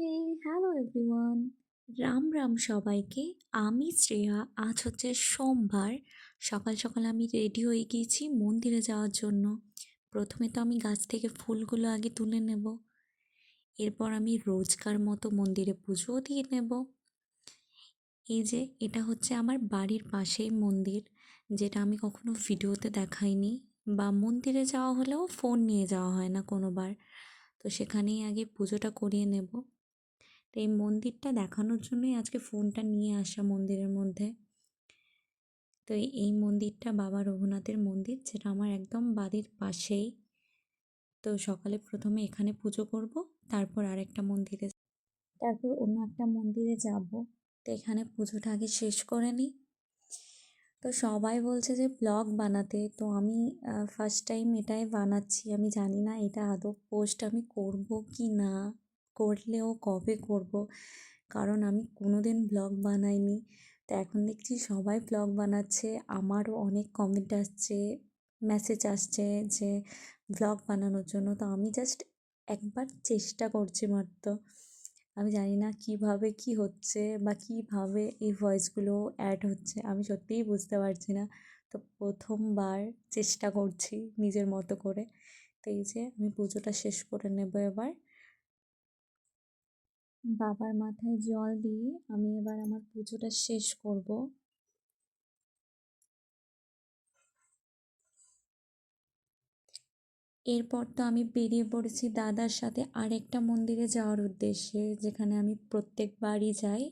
হে hello everyone, Ram Ram সবাইকে। আমি শ্রেয়া। আজ হচ্ছে সোমবার। সকাল সকাল আমি রেডি হয়ে গিয়েছি মন্দিরে যাওয়ার জন্য। প্রথমে তো আমি গাছ থেকে ফুলগুলো আগে তুলে নেব, এরপর আমি রোজকার মতো মন্দিরে পুজোও দিয়ে নেব। এই যে এটা হচ্ছে আমার বাড়ির পাশেই মন্দির, যেটা আমি কখনো ভিডিওতে দেখাইনি, বা মন্দিরে যাওয়া হলেও ফোন নিয়ে যাওয়া হয় না কোনোবার। তো সেখানেই আগে পুজোটা করিয়ে নেব। তো এই মন্দিরটা দেখানোর জন্যই আজকে ফোনটা নিয়ে আসা মন্দিরের মধ্যে। তো এই মন্দিরটা বাবা রঘুনাথের মন্দির, যেটা আমার একদম বাড়ির পাশেই। তো সকালে প্রথমে এখানে পুজো করব, তারপর আরেকটা মন্দিরে, তারপর অন্য একটা মন্দিরে যাব। তো এখানে পুজোটা আগে শেষ করে নিই। তো সবাই বলছে যে ব্লগ বানাতে, তো আমি ফার্স্ট টাইম এটাই বানাচ্ছি। আমি জানি না এটা আদৌ পোস্ট আমি করব কি না, করলেও কবে করব, কারণ আমি কোনোদিন ব্লগ বানাইনি। তো এখন দেখছি সবাই ব্লগ বানাচ্ছে, আমারও অনেক কমেন্ট আসছে, মেসেজ আসছে যে ব্লগ বানানোর জন্য। তো আমি জাস্ট একবার চেষ্টা করছি মাত্র। আমি জানি না কিভাবে কি হচ্ছে বা কিভাবে এই ভয়েসগুলো অ্যাড হচ্ছে, আমি সত্যিই বুঝতে পারছি না। তো প্রথমবার চেষ্টা করছি নিজের মতো করে। তো এই যে আমি পুজোটা শেষ করে নেব এবার। বাবার মাথায় জল দিয়ে আমি এবার আমার পুজোটা শেষ করব। এরপর তো আমি বেরিয়ে পড়েছি দাদার সাথে আরেকটা মন্দিরে যাওয়ার উদ্দেশ্যে, যেখানে আমি প্রত্যেকবারই যাই।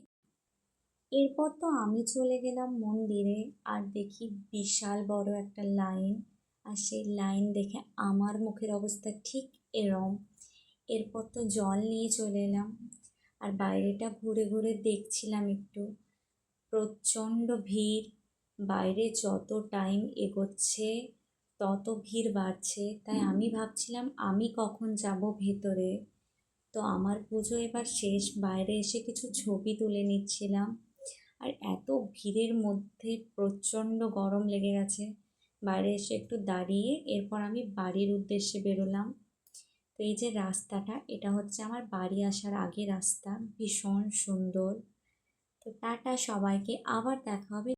এরপর তো আমি চলে গেলাম মন্দিরে, আর দেখি বিশাল বড় একটা লাইন। আর সেই লাইন দেখে আমার মুখের অবস্থা ঠিক এরম। এরপর তো জল নিয়ে চলে এলাম, আর বাইরেটা ঘুরে ঘুরে দেখছিলাম একটু। প্রচণ্ড ভিড়। বাইরে যত টাইম এগোচ্ছে তত ভিড় বাড়ছে, তাই আমি ভাবছিলাম আমি কখন যাব ভেতরে। তো আমার পুজো এবার শেষ, বাইরে এসে কিছু ছবি তুলে নিচ্ছিলাম। আর এত ভিড়ের মধ্যে প্রচণ্ড গরম লেগে গেছে। বাইরে এসে একটু দাঁড়িয়ে এরপর আমি বাড়ির উদ্দেশ্যে বেরোলাম। তো এই যে রাস্তাটা, এটা হচ্ছে আমার বাড়ি আসার আগে রাস্তা, ভীষণ সুন্দর। তো টাটা সবাইকে, আবার দেখা হবে।